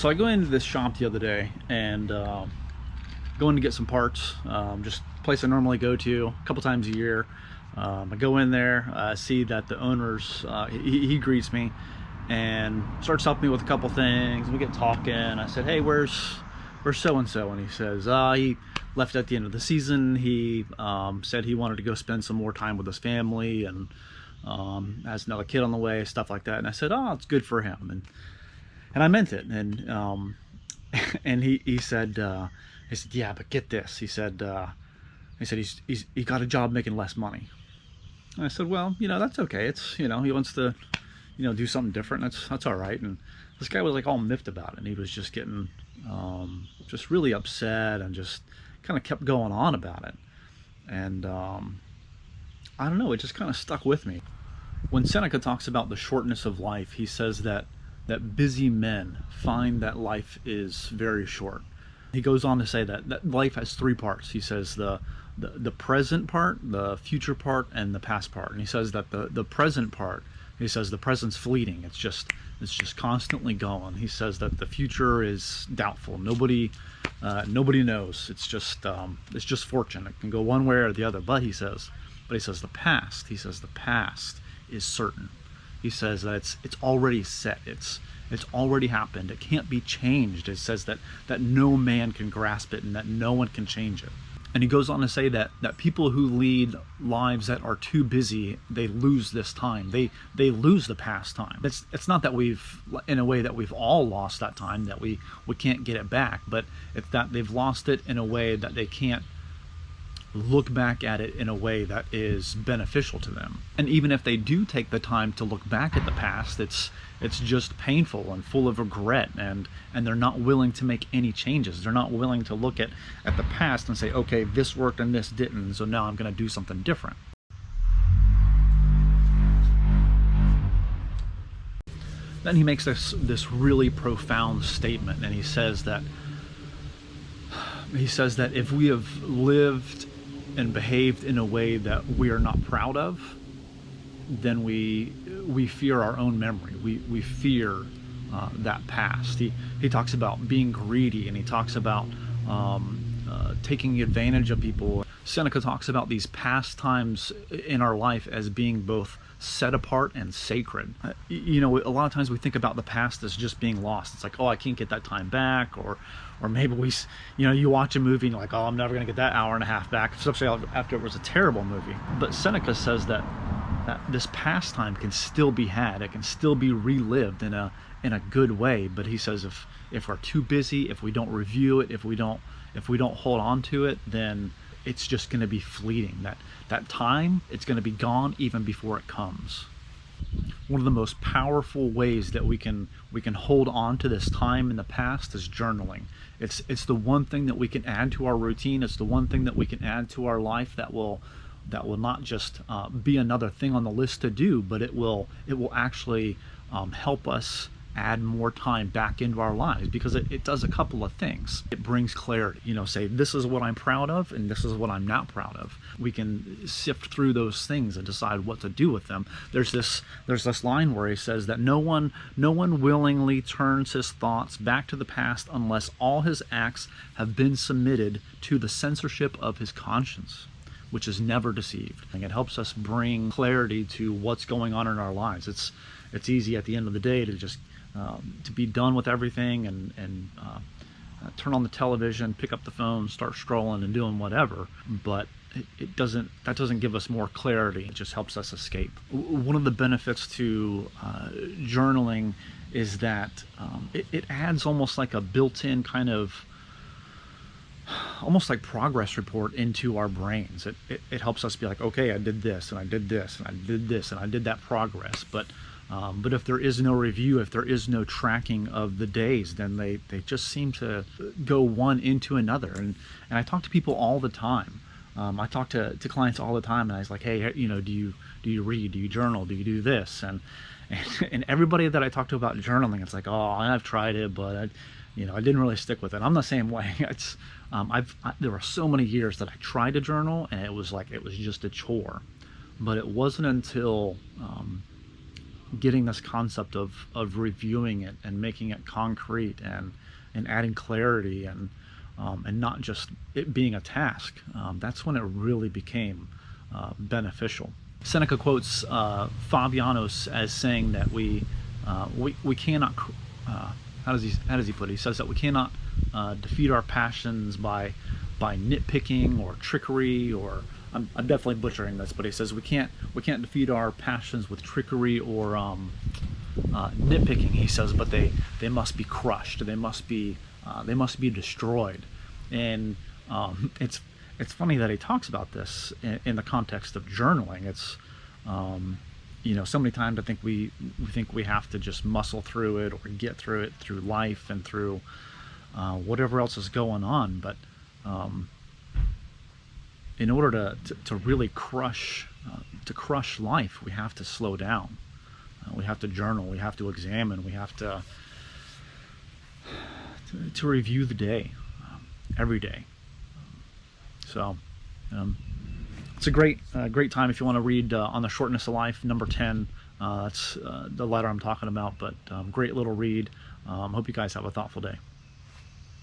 So I go into this shop the other day and going to get some parts, just a place I normally go to a couple times a year. I go in there, see that the owner's, he greets me and starts helping me with a couple things. We get talking. I said, hey, where's so-and-so? And he says, he left at the end of the season. He said he wanted to go spend some more time with his family and has another kid on the way, stuff like that. And I said, oh, it's good for him. And I meant it. And and he said, yeah, but get this. He said he got a job making less money. And I said, well, that's okay. It's, he wants to, do something different. That's all right. And this guy was like all miffed about it. And he was just getting just really upset and just kind of kept going on about it. And I don't know, it just kind of stuck with me. When Seneca talks about the shortness of life, he says that busy men find that life is very short. He goes on to say that life has three parts. He says the present part, the future part, and the past part. And he says that the present part, he says the present's fleeting. It's just constantly going. He says that the future is doubtful. Nobody knows. It's just fortune. It can go one way or the other. But he says the past. He says the past is certain. He says that it's already set. It's already happened. It can't be changed. It says that no man can grasp it and that no one can change it. And he goes on to say that people who lead lives that are too busy, they lose this time. They lose the past time. It's not that in a way that we've all lost that time, that we can't get it back, but it's that they've lost it in a way that they can't look back at it in a way that is beneficial to them. And even if they do take the time to look back at the past, it's just painful and full of regret, and they're not willing to make any changes. They're not willing to look at the past and say, okay, this worked and this didn't, so now I'm going to do something different. Then he makes this really profound statement, and he says that if we have lived and behaved in a way that we are not proud of, then we fear our own memory. We fear that past. He talks about being greedy, and he talks about taking advantage of people. Seneca talks about these past times in our life as being both set apart and sacred. A lot of times we think about the past as just being lost. It's like, oh, I can't get that time back, or maybe you watch a movie and you're like, oh, I'm never gonna get that hour and a half back, especially after it was a terrible movie. But Seneca says that this pastime can still be had. It can still be relived in a good way. But he says if we're too busy, if we don't review it, if we don't hold on to it, then it's just going to be fleeting. That time, it's going to be gone even before it comes. One of the most powerful ways that we can hold on to this time in the past is journaling. It's the one thing that we can add to our routine. It's the one thing that we can add to our life that will not just be another thing on the list to do, but it will actually help us add more time back into our lives, because it does a couple of things. It brings clarity. Say, this is what I'm proud of and this is what I'm not proud of. We can sift through those things and decide what to do with them. There's this line where he says that no one willingly turns his thoughts back to the past unless all his acts have been submitted to the censorship of his conscience, which is never deceived. And it helps us bring clarity to what's going on in our lives. It's easy at the end of the day to just to be done with everything and turn on the television, pick up the phone, start scrolling and doing whatever. But that doesn't give us more clarity. It just helps us escape. One of the benefits to journaling is that it adds almost like a built-in kind of almost like progress report into our brains. It helps us be like, okay, I did this and I did this and I did this and I did that progress. But if there is no review, if there is no tracking of the days, then they just seem to go one into another. And I talk to people all the time. I talk to clients all the time, and I was like, hey, do you read? Do you journal? Do you do this? And everybody that I talk to about journaling, it's like, oh, I've tried it, but I didn't really stick with it. I'm the same way. There were so many years that I tried to journal, and it was just a chore. But it wasn't until getting this concept of reviewing it and making it concrete and adding clarity and not just it being a task, that's when it really became beneficial. Seneca quotes Fabianus as saying that we cannot. How does he put it? He says that we cannot defeat our passions by nitpicking or trickery, or I'm definitely butchering this, but he says we can't defeat our passions with trickery or nitpicking. He says, but they must be crushed. They must be destroyed. And it's funny that he talks about this in the context of journaling. It's so many times I think we think we have to just muscle through it or get through it through life and through whatever else is going on. But in order to really crush life, we have to slow down. We have to journal. We have to examine. We have to review the day every day. So it's a great time if you want to read On the Shortness of Life, number 10. That's the letter I'm talking about, but great little read. Hope you guys have a thoughtful day.